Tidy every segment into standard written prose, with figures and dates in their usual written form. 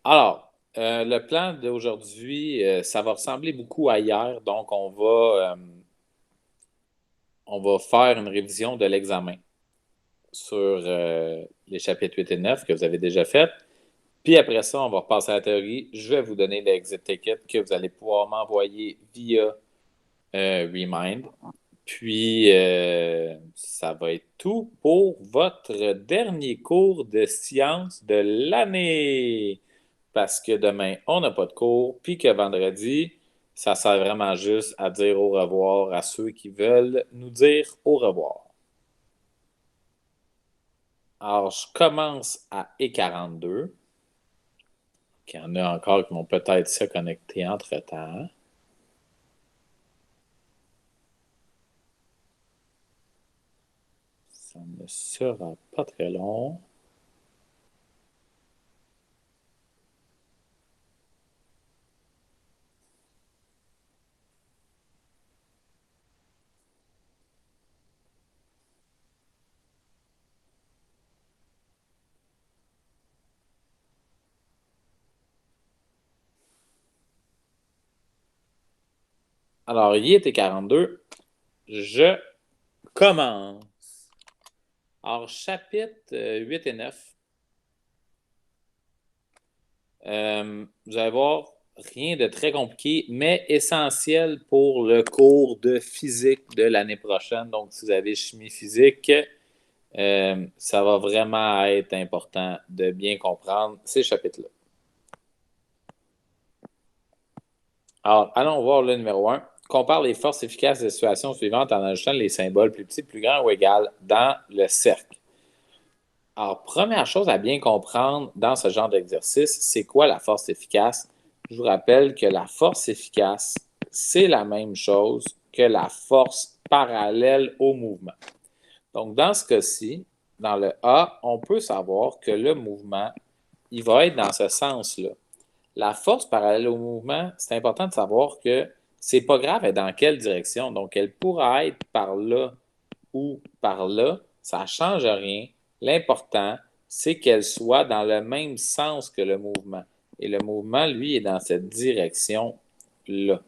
Le plan d'aujourd'hui, ça va ressembler beaucoup à hier. Donc, on va faire une révision de l'examen sur les chapitres 8 et 9 que vous avez déjà fait. Puis après ça, on va repasser à la théorie. Je vais vous donner l'exit ticket que vous allez pouvoir m'envoyer via Remind. Puis, ça va être tout pour votre dernier cours de sciences de l'année. Parce que demain, on n'a pas de cours, puis que vendredi, ça sert vraiment juste à dire au revoir à ceux qui veulent nous dire au revoir. Alors, je commence à E42. Il y en a encore qui vont peut-être se connecter entre-temps. Ça ne sera pas très long. Alors, il était 42. Je commence. Alors, chapitre 8 et 9. Vous allez voir, rien de très compliqué, mais essentiel pour le cours de physique de l'année prochaine. Donc, si vous avez chimie physique, ça va vraiment être important de bien comprendre ces chapitres-là. Alors, allons voir le numéro 1. Compare les forces efficaces des situations suivantes en ajoutant les symboles plus petits, plus grands ou égales dans le cercle. Alors, première chose à bien comprendre dans ce genre d'exercice, c'est quoi la force efficace? Je vous rappelle que la force efficace, c'est la même chose que la force parallèle au mouvement. Donc, dans ce cas-ci, dans le A, on peut savoir que le mouvement, il va être dans ce sens-là. La force parallèle au mouvement, c'est important de savoir que c'est pas grave dans quelle direction. Donc, elle pourra être par là ou par là, ça ne change rien. L'important, c'est qu'elle soit dans le même sens que le mouvement. Et le mouvement, lui, est dans cette direction-là.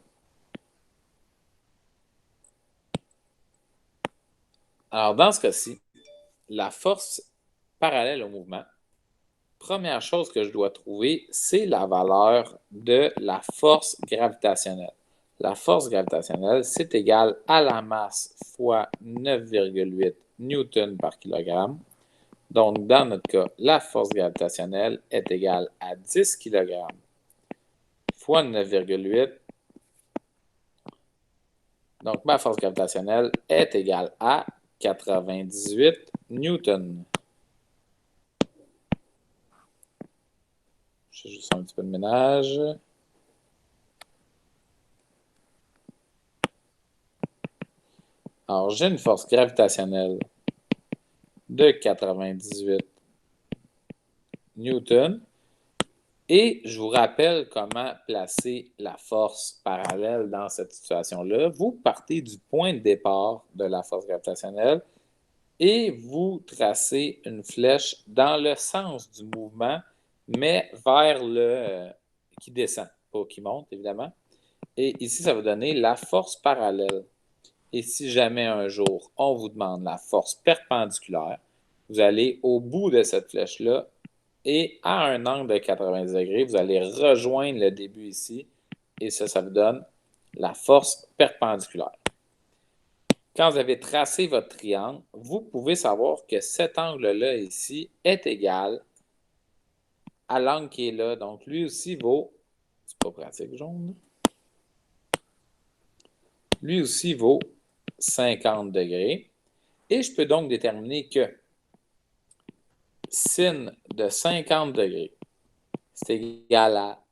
Alors, dans ce cas-ci, la force parallèle au mouvement, première chose que je dois trouver, c'est la valeur de la force gravitationnelle. La force gravitationnelle, c'est égal à la masse fois 9,8 newtons par kilogramme. Donc, dans notre cas, la force gravitationnelle est égale à 10 kg fois 9,8. Donc, ma force gravitationnelle est égale à 98 newtons. Je fais juste un petit peu de ménage. Alors, j'ai une force gravitationnelle de 98 newtons. Et je vous rappelle comment placer la force parallèle dans cette situation-là. Vous partez du point de départ de la force gravitationnelle et vous tracez une flèche dans le sens du mouvement, mais vers le qui descend, pas qui monte, évidemment. Et ici, ça va donner la force parallèle. Et si jamais un jour, on vous demande la force perpendiculaire, vous allez au bout de cette flèche-là et à un angle de 90 degrés, vous allez rejoindre le début ici. Et ça vous donne la force perpendiculaire. Quand vous avez tracé votre triangle, vous pouvez savoir que cet angle-là ici est égal à l'angle qui est là. Donc, lui aussi vaut, c'est pas pratique jaune, lui aussi vaut 50 degrés. Et je peux donc déterminer que sin de 50 degrés, c'est égal à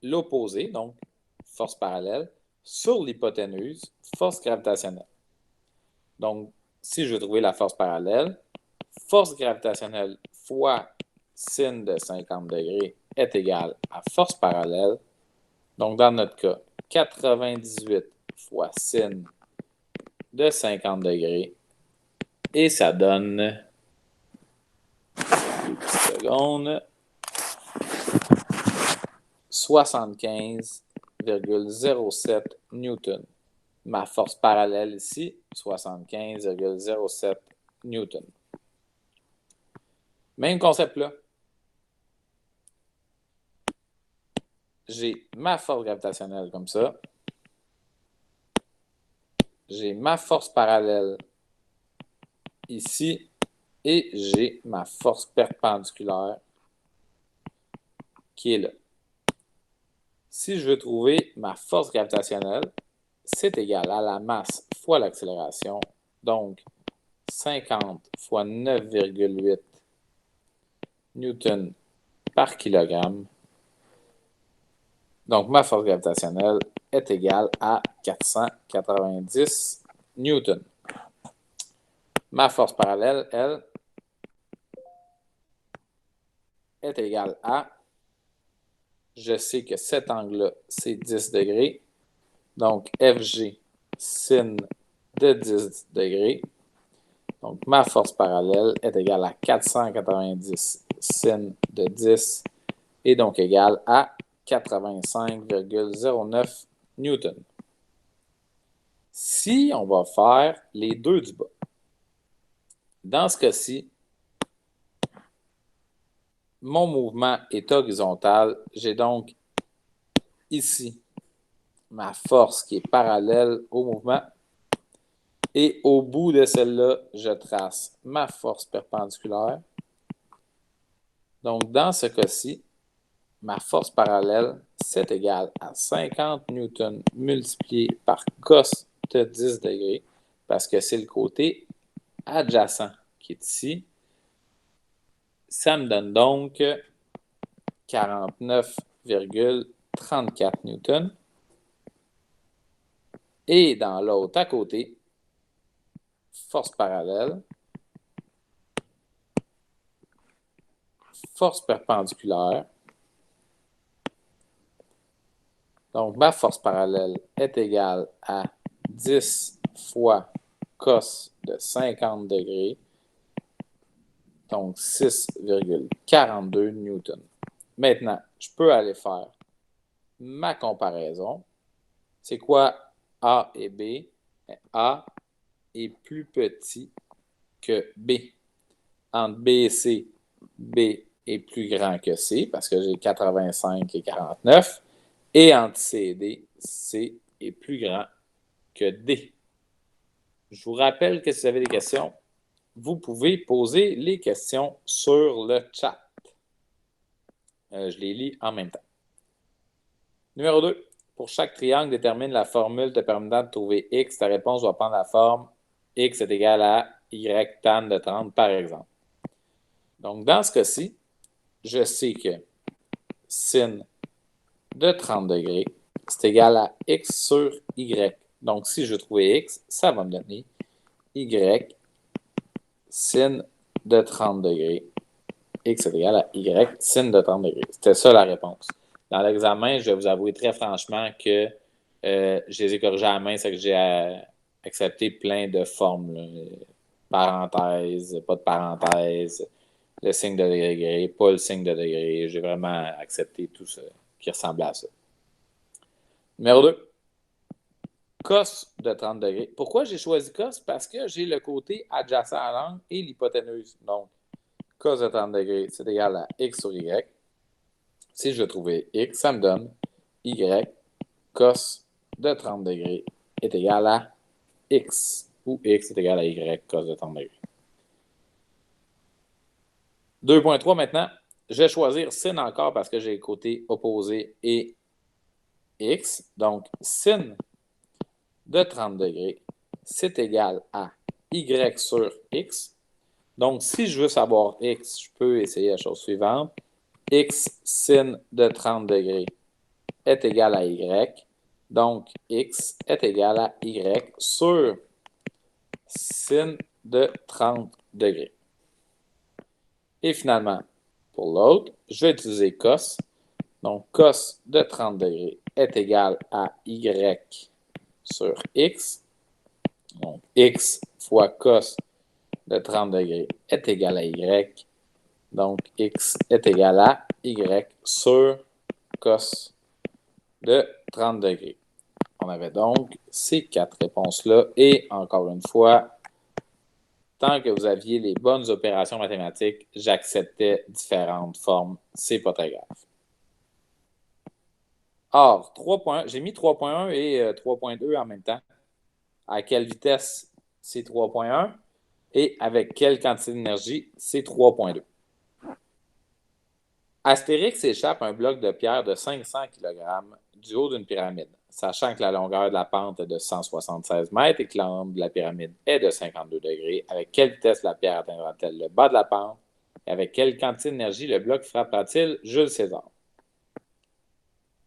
l'opposé, donc force parallèle, sur l'hypoténuse, force gravitationnelle. Donc, si je veux trouver la force parallèle, force gravitationnelle fois sin de 50 degrés est égal à force parallèle. Donc, dans notre cas, 98 fois sin de 50 degrés. Et ça donne, une petite seconde, 75,07 newtons. Ma force parallèle ici, 75,07 newtons. Même concept là. J'ai ma force gravitationnelle comme ça. J'ai ma force parallèle ici. Et j'ai ma force perpendiculaire qui est là. Si je veux trouver ma force gravitationnelle, c'est égal à la masse fois l'accélération. Donc, 50 fois 9,8 newtons par kilogramme. Donc, ma force gravitationnelle est égale à 490 newtons. Ma force parallèle, elle, est égale à, je sais que cet angle-là, c'est 10 degrés. Donc, FG sin de 10 degrés. Donc, ma force parallèle est égale à 490 sin de 10 et donc égale à 85,09 newtons. Si on va faire les deux du bas, dans ce cas-ci, mon mouvement est horizontal. J'ai donc ici ma force qui est parallèle au mouvement. Et au bout de celle-là, je trace ma force perpendiculaire. Donc, dans ce cas-ci, ma force parallèle, c'est égal à 50 newtons multiplié par cos de 10 degrés, parce que c'est le côté adjacent qui est ici. Ça me donne donc 49,34 newtons. Et dans l'autre à côté, force parallèle, force perpendiculaire. Donc, ma force parallèle est égale à 10 fois cos de 50 degrés, donc 6,42 newtons. Maintenant, je peux aller faire ma comparaison. C'est quoi A et B? A est plus petit que B. Entre B et C, B est plus grand que C parce que j'ai 85 et 49. Et entre C et D, C est plus grand que D. Je vous rappelle que si vous avez des questions, vous pouvez poser les questions sur le chat. Je les lis en même temps. Numéro 2. Pour chaque triangle, détermine la formule te permettant de trouver x. Ta réponse doit prendre la forme x est égal à y tan de 30, par exemple. Donc, dans ce cas-ci, je sais que sin de 30 degrés, c'est égal à x sur y. Donc, si je veux trouver x, ça va me donner y sin de 30 degrés. X est égal à y sin de 30 degrés. C'était ça la réponse. Dans l'examen, je vais vous avouer très franchement que je les ai corrigés à la main, c'est que j'ai accepté plein de formes. Là. Parenthèse, pas de parenthèse, le signe de degré, pas le signe de degré. J'ai vraiment accepté tout ça qui ressemblait à ça. Numéro 2. Cos de 30 degrés. Pourquoi j'ai choisi cos? Parce que j'ai le côté adjacent à l'angle et l'hypoténuse. Donc, cos de 30 degrés, c'est égal à x sur y. Si je veux trouver x, ça me donne y cos de 30 degrés est égal à x, ou x est égal à y cos de 30 degrés. 2.3 maintenant, je vais choisir sin encore parce que j'ai le côté opposé et x. Donc, sin de 30 degrés, c'est égal à y sur x. Donc, si je veux savoir x, je peux essayer la chose suivante. X sin de 30 degrés est égal à y. Donc, x est égal à y sur sin de 30 degrés. Et finalement, pour l'autre, je vais utiliser cos. Donc, cos de 30 degrés est égal à y sur x. Donc, x fois cos de 30 degrés est égal à y. Donc, x est égal à y sur cos de 30 degrés. On avait donc ces 4 réponses-là. Et encore une fois, tant que vous aviez les bonnes opérations mathématiques, j'acceptais différentes formes. C'est pas très grave. Or, j'ai mis 3.1 et 3.2 en même temps. À quelle vitesse, c'est 3.1 et avec quelle quantité d'énergie, c'est 3.2. Astérix échappe un bloc de pierre de 500 kg du haut d'une pyramide, sachant que la longueur de la pente est de 176 mètres et que l'angle de la pyramide est de 52 degrés. Avec quelle vitesse la pierre atteindra-t-elle le bas de la pente et avec quelle quantité d'énergie le bloc frappera-t-il Jules César?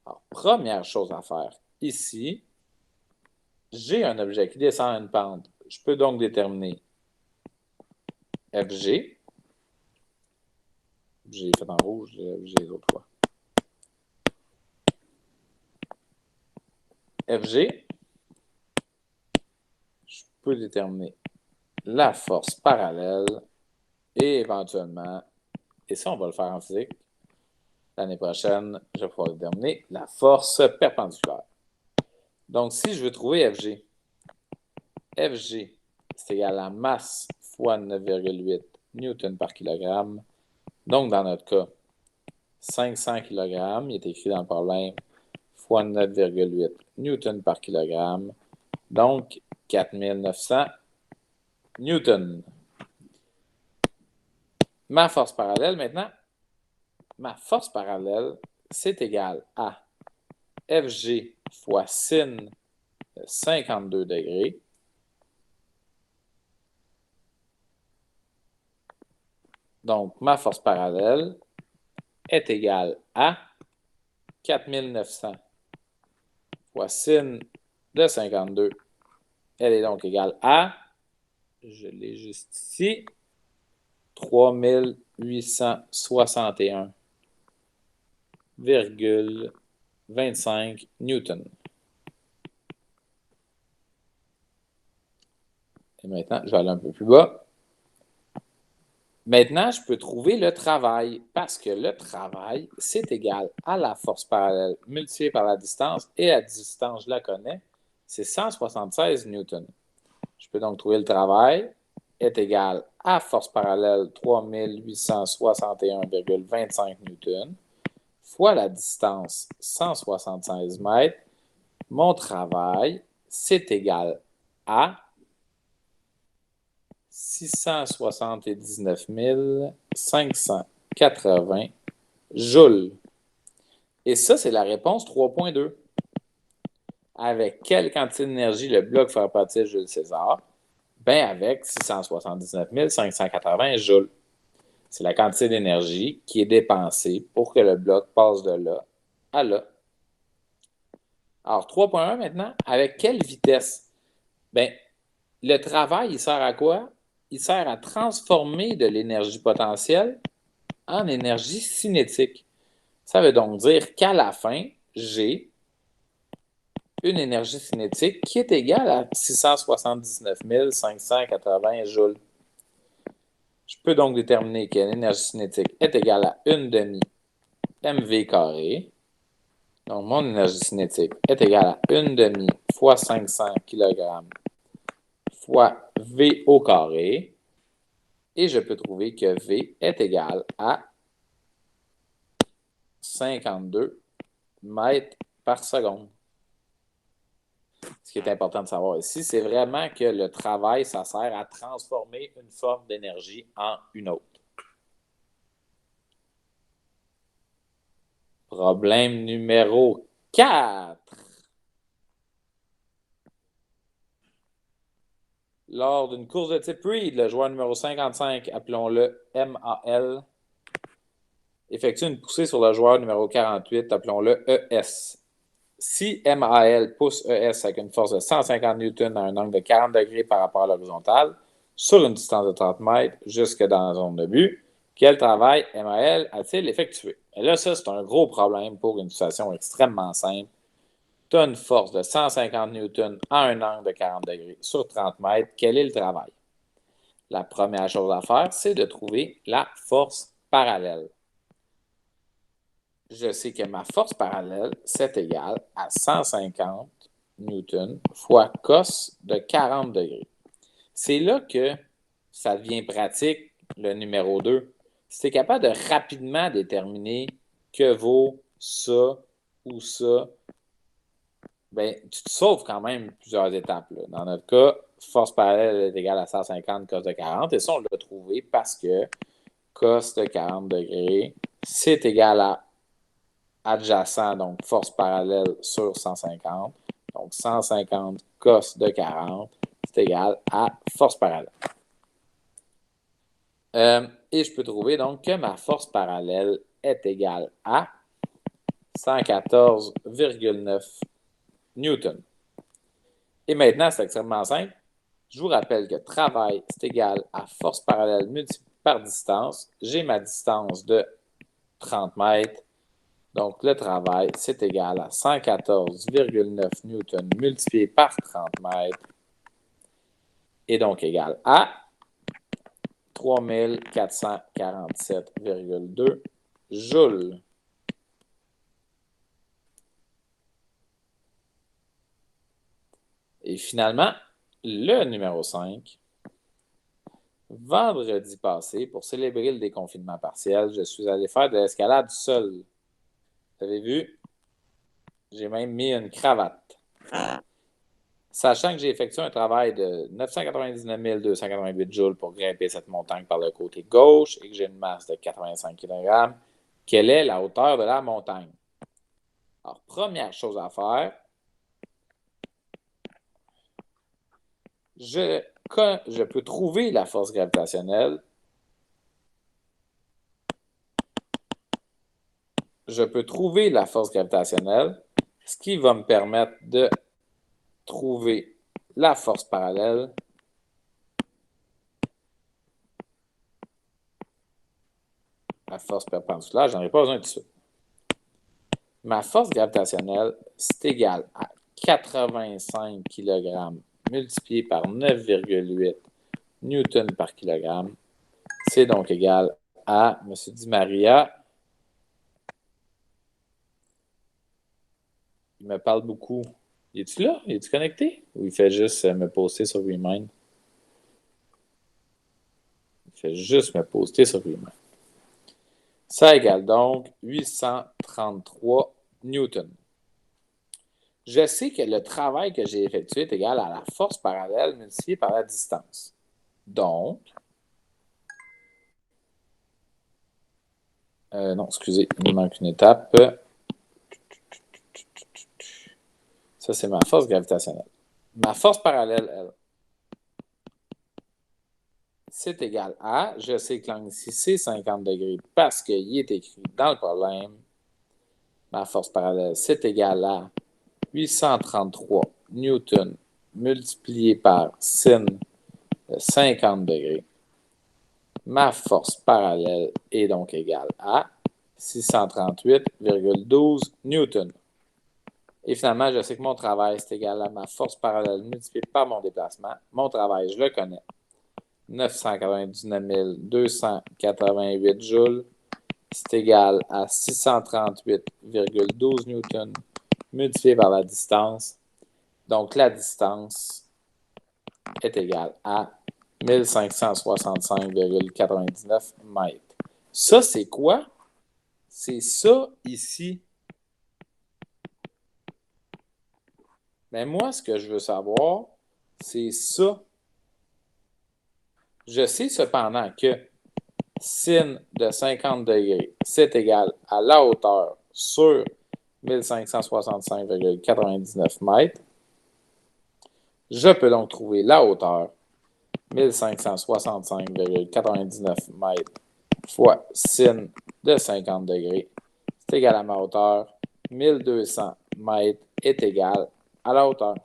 Alors, première chose à faire ici, j'ai un objet qui descend à une pente. Je peux donc déterminer FG. J'ai fait en rouge, j'ai les autres fois. FG, je peux déterminer la force parallèle et éventuellement, et ça on va le faire en physique, l'année prochaine, je vais pouvoir déterminer la force perpendiculaire. Donc si je veux trouver FG, FG c'est égal à masse fois 9,8 newton par kilogramme. Donc dans notre cas, 500 kg, il est écrit dans le problème, fois 9,8 newton par kilogramme. Donc 4900 newton. Ma force parallèle maintenant, ma force parallèle, c'est égal à FG fois sin de 52 degrés. Donc, ma force parallèle est égale à 4900 fois sin de 52. Elle est donc égale à, je l'ai juste ici, 3861,25 newton. Et maintenant, je vais aller un peu plus bas. Maintenant, je peux trouver le travail parce que le travail, c'est égal à la force parallèle multipliée par la distance et la distance, je la connais, c'est 176 newtons. Je peux donc trouver le travail est égal à force parallèle 3861,25 newtons fois la distance 176 mètres. Mon travail, c'est égal à 679 580 joules. Et ça, c'est la réponse 3.2. Avec quelle quantité d'énergie le bloc frappe-t-il Jules César? Bien, avec 679 580 joules. C'est la quantité d'énergie qui est dépensée pour que le bloc passe de là à là. Alors, 3.1 maintenant, avec quelle vitesse? Bien, le travail, il sert à quoi? Il sert à transformer de l'énergie potentielle en énergie cinétique. Ça veut donc dire qu'à la fin, j'ai une énergie cinétique qui est égale à 679 580 joules. Je peux donc déterminer que l'énergie cinétique est égale à 1 demi mv carré. Donc, mon énergie cinétique est égale à 1 demi fois 500 kg fois V au carré. Et je peux trouver que V est égal à 52 mètres par seconde. Ce qui est important de savoir ici, c'est vraiment que le travail, ça sert à transformer une forme d'énergie en une autre. Problème numéro 4. Lors d'une course de type Reed, le joueur numéro 55, appelons-le MAL, effectue une poussée sur le joueur numéro 48, appelons-le ES. Si MAL pousse ES avec une force de 150 newtons à un angle de 40 degrés par rapport à l'horizontale, sur une distance de 30 mètres jusque dans la zone de but, quel travail MAL a-t-il effectué? Et là, ça, c'est un gros problème pour une situation extrêmement simple. Tu as une force de 150 newtons à un angle de 40 degrés sur 30 mètres. Quel est le travail? La première chose à faire, c'est de trouver la force parallèle. je sais que ma force parallèle, c'est égal à 150 newtons fois cos de 40 degrés. C'est là que ça devient pratique, le numéro 2. Si tu es capable de rapidement déterminer que vaut ça ou ça, ben, tu te sauves quand même plusieurs étapes. Là. Dans notre cas, force parallèle est égale à 150 cos de 40. Et ça, on l'a trouvé parce que cos de 40 degrés, c'est égal à adjacent, donc force parallèle sur 150. Donc, 150 cos de 40, c'est égal à force parallèle. Et je peux trouver donc que ma force parallèle est égale à 114,9 newtons. Et maintenant, c'est extrêmement simple. Je vous rappelle que travail, c'est égal à force parallèle multiplié par distance. J'ai ma distance de 30 mètres. Donc, le travail, c'est égal à 114,9 newtons multiplié par 30 mètres. Et donc égal à 3447,2 joules. Et finalement, le numéro 5. Vendredi passé, pour célébrer le déconfinement partiel, je suis allé faire de l'escalade seul. Vous avez vu? J'ai même mis une cravate. Sachant que j'ai effectué un travail de 999 288 joules pour grimper cette montagne par le côté gauche et que j'ai une masse de 85 kg, quelle est la hauteur de la montagne? Alors, première chose à faire, je peux trouver la force gravitationnelle. Je peux trouver la force gravitationnelle, ce qui va me permettre de trouver la force parallèle. La force perpendiculaire, j'en ai pas besoin de ça. Ma force gravitationnelle, c'est égal à 85 kg multiplié par 9,8 newtons par kilogramme. C'est donc égal à, M. Di Maria, il me parle beaucoup. Es-tu là? Es-tu connecté? Ou il fait juste me poster sur Remind? Il fait juste me poster sur Remind. Ça égale donc 833 newtons. Je sais que le travail que j'ai effectué est égal à la force parallèle multipliée par la distance. Donc, non, excusez, il me manque une étape. Ça, c'est ma force gravitationnelle. Ma force parallèle, elle, c'est égal à, je sais que l'angle ici, c'est 50 degrés parce qu'il est écrit dans le problème. Ma force parallèle, c'est égal à 833 newtons multiplié par sin de 50 degrés. Ma force parallèle est donc égale à 638,12 newtons. Et finalement, je sais que mon travail, c'est égal à ma force parallèle multipliée par mon déplacement. Mon travail, je le connais. 999 288 joules. C'est égal à 638,12 newtons multiplié par la distance. Donc, la distance est égale à 1565,99 mètres. Ça, c'est quoi? C'est ça ici. Mais moi, ce que je veux savoir, c'est ça. Je sais cependant que sin de 50 degrés, c'est égal à la hauteur sur 1565,99 mètres. Je peux donc trouver la hauteur 1565,99 mètres fois sin de 50 degrés. C'est égal à ma hauteur. 1200 mètres est égal à la hauteur.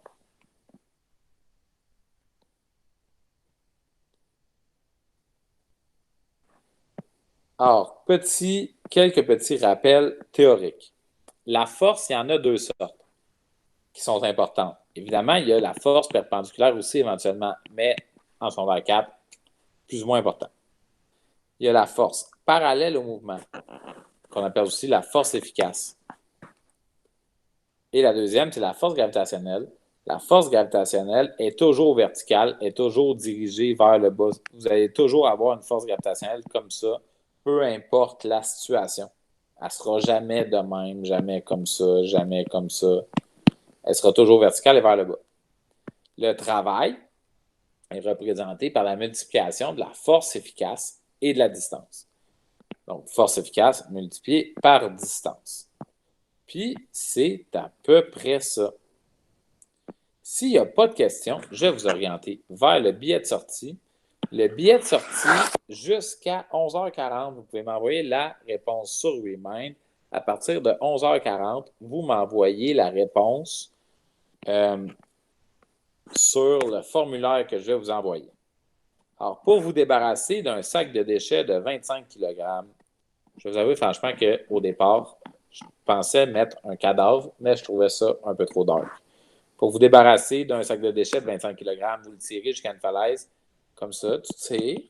Alors, quelques petits rappels théoriques. La force, il y en a deux sortes qui sont importantes. Évidemment, il y a la force perpendiculaire aussi éventuellement, mais en secondaire 4, plus ou moins important. Il y a la force parallèle au mouvement, qu'on appelle aussi la force efficace. Et la deuxième, c'est la force gravitationnelle. La force gravitationnelle est toujours verticale, est toujours dirigée vers le bas. Vous allez toujours avoir une force gravitationnelle comme ça, peu importe la situation. Elle ne sera jamais de même, jamais comme ça, jamais comme ça. Elle sera toujours verticale et vers le bas. Le travail est représenté par la multiplication de la force efficace et de la distance. Donc, force efficace multipliée par distance. Puis, c'est à peu près ça. S'il n'y a pas de questions, je vais vous orienter vers le billet de sortie. Le billet de sortie, jusqu'à 11h40, vous pouvez m'envoyer la réponse sur Remind. À partir de 11h40, vous m'envoyez la réponse sur le formulaire que je vais vous envoyer. Alors, pour vous débarrasser d'un sac de déchets de 25 kg, je vous avoue franchement qu'au départ, je pensais mettre un cadavre, mais je trouvais ça un peu trop dark. Pour vous débarrasser d'un sac de déchets de 25 kg, vous le tirez jusqu'à une falaise, comme ça, tu tires,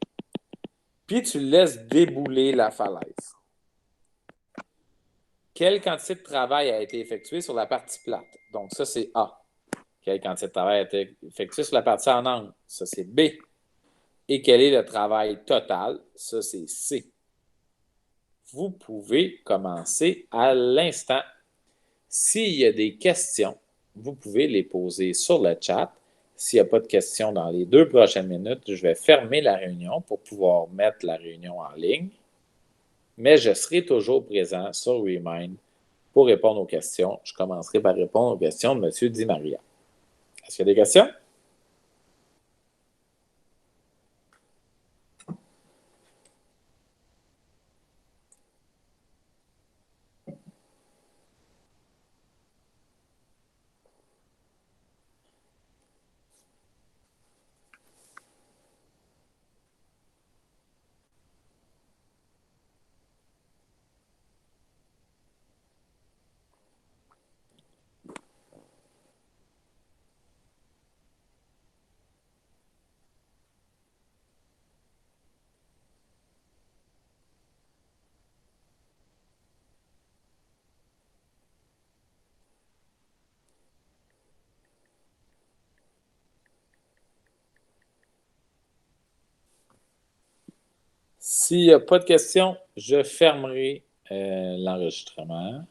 puis tu laisses débouler la falaise. Quelle quantité de travail a été effectuée sur la partie plate? Donc, ça, c'est A. Quelle quantité de travail a été effectuée sur la partie en angle? Ça, c'est B. Et quel est le travail total? Ça, c'est C. Vous pouvez commencer à l'instant. S'il y a des questions, vous pouvez les poser sur le chat. S'il n'y a pas de questions dans les 2 prochaines minutes, je vais fermer la réunion pour pouvoir mettre la réunion en ligne. Mais je serai toujours présent sur Remind pour répondre aux questions. Je commencerai par répondre aux questions de M. Di Maria. Est-ce qu'il y a des questions? S'il n'y a pas de questions, je fermerai l'enregistrement.